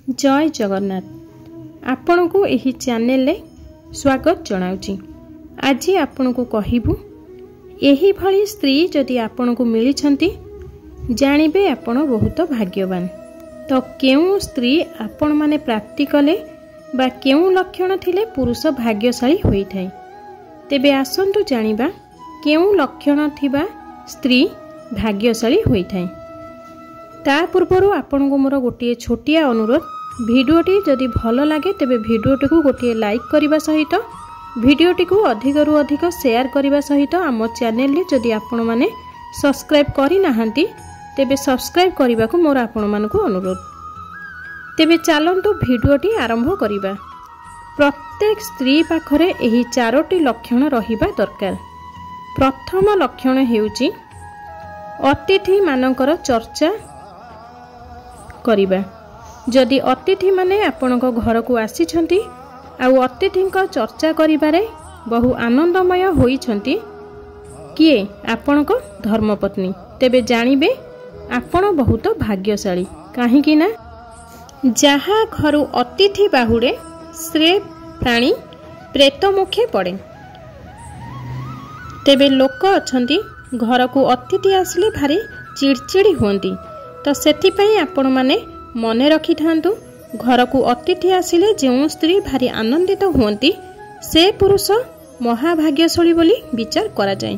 जय जगन्नाथ आपण को यही चैनल रे स्वागत जनाउची। आज आपण को कहबू एही भली स्त्री जदि आपण को मिली छंती जानिबे आपण बहुत भाग्यवान। तो केउ स्त्री आपण माने प्राप्ति कले बा केउ लक्षण थिले पुरुष भाग्यशाली होई थाए। तेबे आसंतु जानिबा केउ लक्षण थिबा स्त्री भाग्यशाली होई थाए। ता पूर्व आपण को मोर गोटे छोटिया अनुरोध, भिडियोटी जदि भल लगे तेबे भिडियोटी को गोटे लाइक करने सहित भिडियोटी को अधिक रु अधिक शेयर करने सहित आम चैनल रे जदि आपण माने सब्सक्राइब करि नाहंती तेबे सब्सक्राइब करने को मोर आपण मान को अनुरोध। तेबे चलंतु भिडियोटी आरंभ करिबा। प्रत्येक स्त्री पाखरे एही चारोटी लक्षण रहिबा दरकार। प्रथम लक्षण हेउची अतिथि मानकर चर्चा करिबा। जदि अतिथि माने आपणक घर को आसी छंती आउ अतिथि चर्चा करिबारे बहु आनंदमय होई छंती किए आपणक धर्मपत्नी, तेबे जानिबे आपण बहुत भाग्यशाली। काहे कि ना जहा घर अतिथि बाहुडे से प्राणी प्रेत मुखे पड़े। तेबे लोक अछंती घर को अतिथि आसले भारी चिड़चिड़ी होंती। तो सेथिपई आपण माने मने रखि थांतु घर को अतिथि आसिले जो स्त्री भारी आनंदित होंती से पुरुष महाभाग्यशाली बोली विचार करा जाए।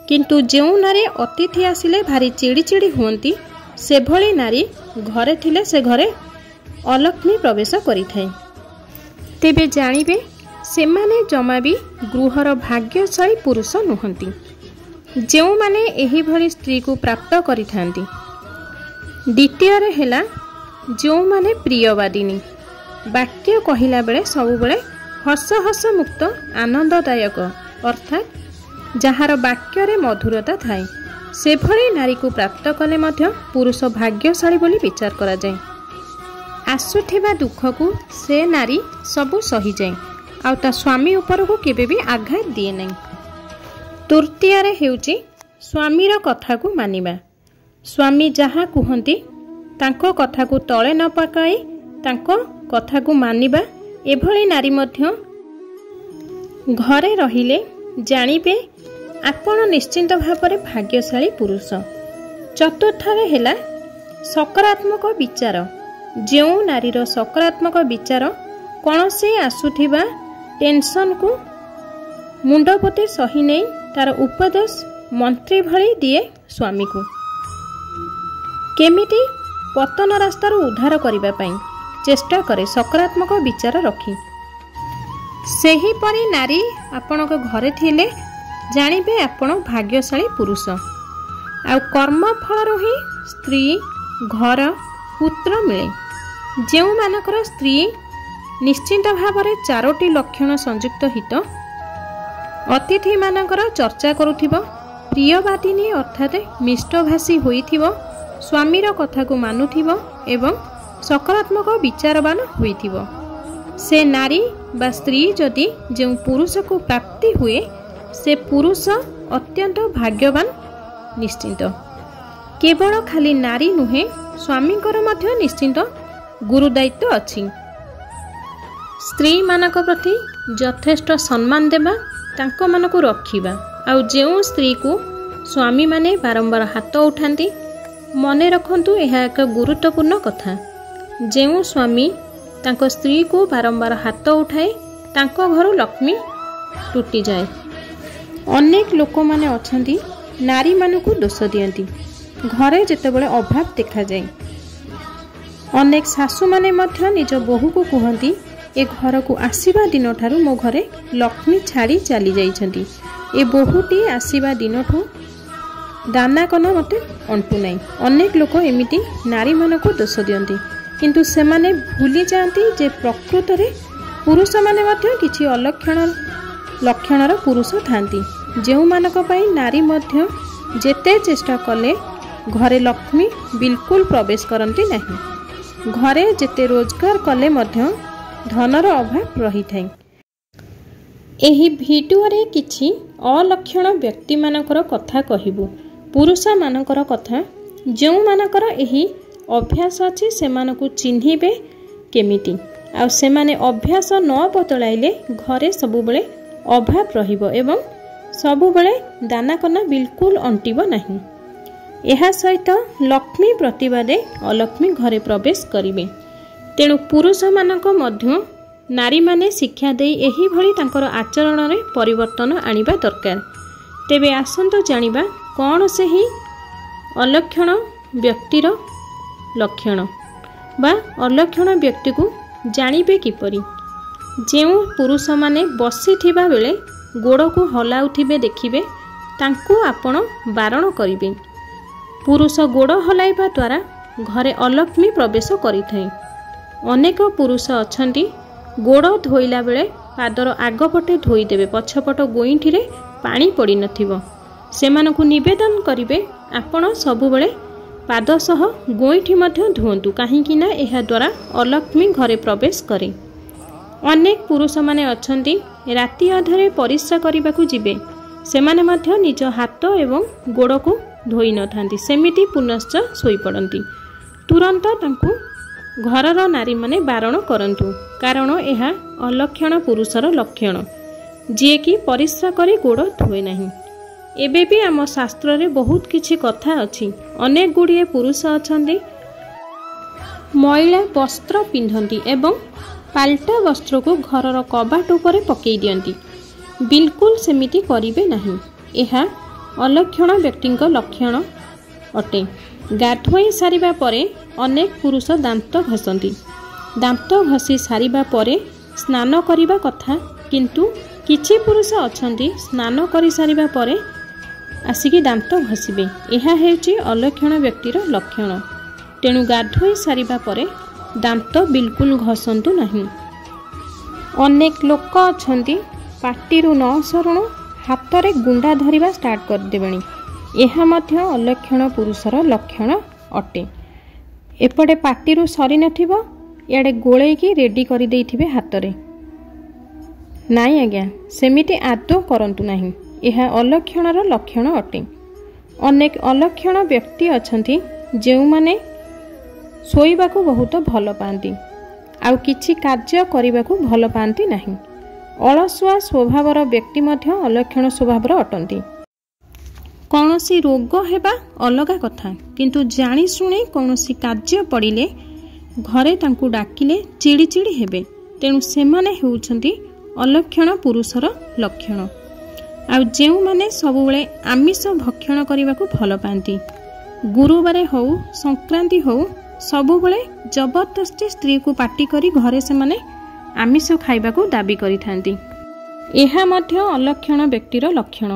किंतु जो नारी अतिथि आसिले भारी चिड़चिड़ी होंती से भली नारी घरे थिले से घरे अलक्ष्मी प्रवेश करि थाए। तेबे जानिबे से माने जमा भी गृहर भाग्यशाली पुरुष नुहंती जो माने एही भली स्त्री को प्राप्त करि थांती। द्वितीय रे हेला जो माने प्रियवादिनी, वाक्य कहिला बेले सब बेले हस हस मुक्त आनंददायक अर्थात जहार वाक्य रे मधुरता थाए से भली नारी को प्राप्त कले मध्य पुरुष भाग्यशाली बोली विचार करा जाए। आसुथिबा दुख को से नारी सबु सही जाए आउ ता स्वामी ऊपर को केबे भी आघात दिए नहीं। तृतीय रे हेउची स्वामीर कथा को मानिबा। स्वामी जहाँ कहती तांको कथा को तले न पकाई तांको कथा को मानिबा। एभली नारी मध्य घरे रहिले जानिबे आपण निश्चिंत भावरे भाग्यशाली पुरुष। चतुर्थ रे हेला सकारात्मक विचार। जो नारीर सकारात्मक विचार कौनसी आसुथिबा टेंशन को मुंडपति सही नहीं तार उपदेश मंत्री भली दिए स्वामी को केमिति पतन रास्तार उद्धार करने चेष्टा करे सकारात्मक विचार रखी। सेही परी नारी आपण घरे थिले जानिबे आपण भाग्यशाली पुरुष। आ कर्म फल ही स्त्री घर पुत्र मिले। जो मानकर स्त्री निश्चिंत भावरे चारोटी लक्षण संयुक्त हित अतिथि मानकर चर्चा करुथिबो, प्रियवादिनी अर्थात मिष्टभाषी होइथिबो, स्वामीर कथा को मानुथिबो एवं सकारात्मक विचारवान होइथिबो। से नारी बा स्त्री जदि जो पुरुष को प्राप्ति हुए से पुरुष अत्यंत भाग्यवान निश्चिंत। केवल खाली नारी नुहे स्वामींकर मध्य निश्चिंत गुरुदायित्व अछि। स्त्री मानक प्रति यथेष्ट सम्मान देबा, तांको मानको रखिबा। आउ जो स्त्री को स्वामी माने बारंबार हाथ उठांती मने रखंतु यह एक गुरुत्वपूर्ण कथा। जो स्वामी तांको स्त्री को बारंबार हाथ उठाए तांको घर लक्ष्मी टूटी जाए। अनेक लोक माने अछंती नारी मानकु दोष दियंती घरे जेतेबेले अभाव देखा जाए। अनेक सासु माने मध्य निज बोहू को कहती ए घर को आसीबा दिन ठारू मो घरे लक्ष्मी छाड़ी चली जाइछंती। ए बोहूटी आसीबा दिन ठू दाना कना मते अंटू नहीं। अनेक लोक एमिति नारी मानक दोष दियंती किंतु से माने भूली जाती जे प्रकृत रे पुरुष माने मध्य किछि अलक्षण लक्षणर पुरुष थांती जेउ मानक पई नारी मध्य जेते चेष्टा कले घरे लक्ष्मी बिल्कुल प्रवेश करती नहीं। घरे जेते रोजगार कले मध्य धनर अभाव रही थाए। एही भिडियो रे किछि अलक्षण व्यक्ति मानकर कथा कहिबु। पुरुष मानकर कथा जो मानकर एही अभ्यास अछि सेमानकु चिन्हिबे केमिति आ सेमाने अभ्यास न बदलाइले घरे सबुबले अभाव रहिबो एवं सबुबले दाना कना बिल्कुल अंटिबो नहीं। एहा सहित लक्ष्मी प्रतिबादे अलक्ष्मी घरे प्रवेश करिवे। तेणु पुरुष मानक मध्य नारी माने शिक्षा देई एही भली तांकर आचरण रे परिवर्तन आनिबा दरकार। तेबे आसंतो जानिबा कौन से ही अलक्षण व्यक्तिर लक्षण बा अलक्षण व्यक्ति को जानिबे किपरि। जेउ पुरुष माने बसी थिबा बेले गोड़ को हलाउथिबे देखिबे तांको आपण बारण करिबे। पुरुष गोड़ हलाइबा द्वारा घरे अलक्ष्मी प्रवेश करिथाय। अनेक पुरुष अछंती गोड़ धोइला बेले पादर आगपटे धोईदेवे, पछपट गोईठी रे पानी पड़ी नथिबो। सेमानकु निवेदन करिवे आपण सबुबेले पाद सह गोईठी मध्य धुवंतु, काहेकि ना एहा द्वारा अलक्ष्मी घरे प्रवेश करे। अनेक पुरुष माने अछंती राति अधरे परिश्रा करिबाकु जिबे, सेमाने मध्य निज हाथ एवं गोड़ को धोई न थांती, सेमिति पुनश्च सोई पड़ती। तुरंत तांकु घरर नारी माने बारण करंतु, कारण एहा अलक्षण पुरुषर लक्षण, जे कि परिश्रा करी गोड़ धोए नहीं। एबे भी आम शास्त्र रे बहुत किछि कथा अछि। अनेक गुड़िए पुरुष अछंती मैला वस्त्र पिंधंती एवं पाल्टा वस्त्र को घरर कबाट उपरे पकई दियंती। बिल्कुल सेमिति करिवे नहीं। एहा अलक्षण व्यक्तिंक लक्षण अटे। गाधोई सारिबा परे अनेक पुरुष दांत घसंती। दांत घसी सारिबा परे स्नान करिबा कथा, किंतु किछि पुरुष अछंती स्नान करि सारिबा परे आसिकी दांत घसिबे। एहा हेउची अलक्षण व्यक्तिर लक्षण। तेणु गाधोई सारिबा परे दांत बिल्कुल घसंतु नहीं। अनेक लोक अछंती पाटिरु न सरुणु हाथ रे गुंडा धरिबा स्टार्ट कर देबेनी। एहा मध्य अलक्षण पुरुषर लक्षण अटे। एपटे पाटिरु सरी नथिबो, याडे गोळेई की रेडी करि देइथिबे हाथ रे। नाई आज्ञा, सेमिति आदौ करंतु नाही। एहा अलक्षणर लक्षण अटे। अनेक अलक्षण व्यक्ति अछंती जेउ माने सोइबाकू बहुत भल पाती, आउ किछि कार्य करिबाकू भल पाती नाही। अलसुआ स्वभावर व्यक्ति मध्य अलक्षण स्वभावर अटंती। कौनसी रोग हेबा अलगा कथा, किंतु जानी शुणी कौनसी कार्य पड़िले घरे तांकू डाकिले चिड़ी चिड़ी हेबे। तेणु सेमाने हेउछंती अलक्षण पुरुषर लक्षण। आउ जेउ माने सबुबेले आमिष भक्षण करिबाकू भल पाती, गुरुवारे हौ संक्रांति हौ सबुबेले जबरदस्ती स्त्री को पार्टी करी घरे से माने आमिष खाइबाकू दाबी करिथांती। एहा मध्य अलक्षण व्यक्तिर लक्षण।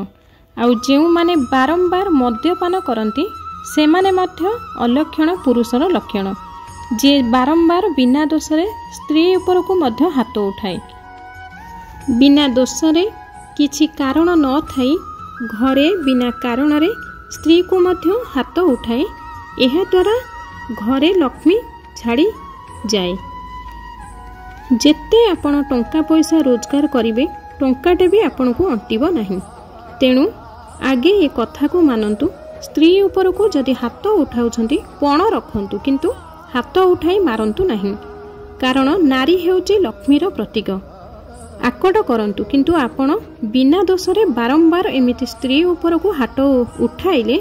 आउ जेउ माने बारंबार मद्यपान करंती सेमाने मध्य अलक्षण पुरुषर लक्षण, जे बारंबार बिना दोषरे स्त्री ऊपर को मध्य हाथ उठाए। बिना दोषरे किछि कारण न थाई घरे बिना कारण रे स्त्री को मध्य हाथ उठाए। एहा द्वारा घरे लक्ष्मी छाड़ी जाए। जेते आपण टंका पैसा रोजगार करिवे टंकाटे भी आपण को अंटिबो नहीं। तेणु आगे ये कथा को मानंतु, स्त्री ऊपर को जदि हाथ उठाउछंती पण रखंतु, किंतु हाथ उठाई मारंतु नहीं, कारण नारी हेउची लक्ष्मीर प्रतीक। आकट करंतु, किंतु आपण बिना दोषरे बारंबार एमिति स्त्री ऊपर को हाथ उठाइले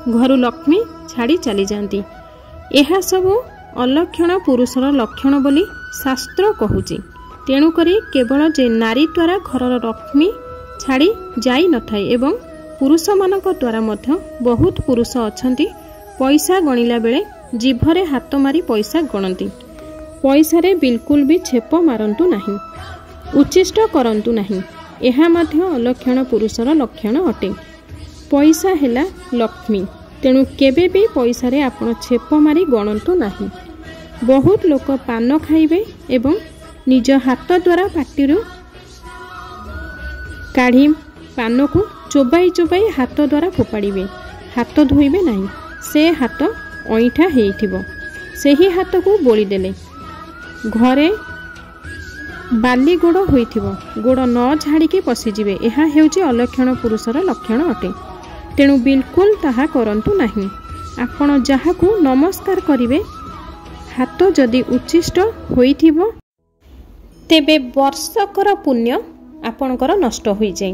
घरु लक्ष्मी छाड़ी चली जाती। एहा सबु अलक्षण पुरुषर लक्षण बोली शास्त्र कहूची। तेणु करी केवल जे नारी द्वारा घरर लक्ष्मी छाड़ी जाई नथाय एवं पुरुष मानक द्वारा मध्य बहुत पुरुष अछंती पैसा गणिला बेले जीभरे हाथ मारी पैसा गणती। पैसा रे बिल्कुल भी छेप मारंतु नहीं, उच्चिष्ट करंतु नहीं। एहा मध्य अलक्षण पुरुषर लक्षण अटे। पैसा हेला लक्ष्मी, तेणु केबे भी पैसा रे आपण छेप मारी गणंतु नहीं। बहुत लोक पान खाइबे एवं निज हाथ द्वारा पाटिरु काढ़ी पान को चोबाई चोबाई हाथ द्वारा फोपाड़िबे, हाथ धोइबे नहीं। से हाथ अईठा हेइथिबो, सेही हाथ को बोली देले घरे बाली गोड़ होइथिबो, गोड़ न झाड़िके पशिजिबे। एहा हेउची अलक्षण पुरुषर लक्षण अटे। तेणु बिल्कुल ताहा करंतु नहीं। आपण जाहाकू नमस्कार करिवे हाथ जदि उच्चिष्ट ହୋଇଥିବ ତେବେ ବର୍ଷକର ପୁଣ୍ୟ ଆପଣଙ୍କର ନଷ୍ଟ ହୋଇଯାଏ।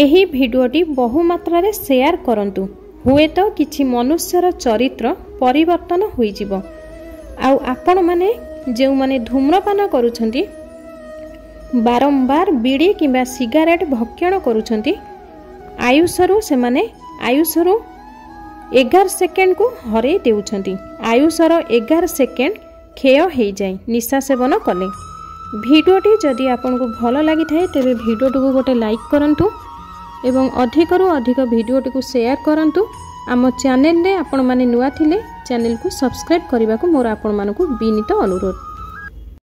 ଏହି ଭିଡ଼ିଓଟି ବହୁ ମାତ୍ରାରେ ସେୟାର କରନ୍ତୁ। ହୁଏତ କିଛି ମନୁଷ୍ୟର ଚରିତ୍ର ପରିବର୍ତ୍ତନ ହୋଇଯିବ। ଆଉ ଆପଣମାନେ ଯେଉଁମାନେ ଧୂମ୍ରପାନ କରୁଛନ୍ତି, ବାରମ୍ବାର ବିଡ଼ି କିମ୍ବା ସିଗାରେଟ୍ ଭକ୍ଷଣ କରୁଛନ୍ତି, ସେମାନେ ଆୟୁଷରୁ 11 ସେକେଣ୍ଡକୁ ହରାଇ ଦେଉଛନ୍ତି। ଆୟୁଷର 11 ସେକେଣ୍ଡ କ୍ଷୟ ହୋଇଯାଏ ନିଶା ସେବନ କଲେ। ଭିଡ଼ିଓଟି ଯଦି ଆପଣଙ୍କୁ ଭଲ ଲାଗିଥାଏ ତେବେ ଭିଡ଼ିଓଟିକୁ ଗୋଟେ ଲାଇକ୍ କରନ୍ତୁ ଏବଂ ଅଧିକରୁ ଅଧିକ ଭିଡ଼ିଓଟିକୁ ସେୟାର କରନ୍ତୁ। ଆମ ଚ୍ୟାନେଲରେ ଆପଣମାନେ ନୂଆ ଥିଲେ ଚ୍ୟାନେଲକୁ ସବସ୍କ୍ରାଇବ୍ କରିବାକୁ ମୋର ଆପଣମାନଙ୍କୁ ବିନୀତ ଅନୁରୋଧ।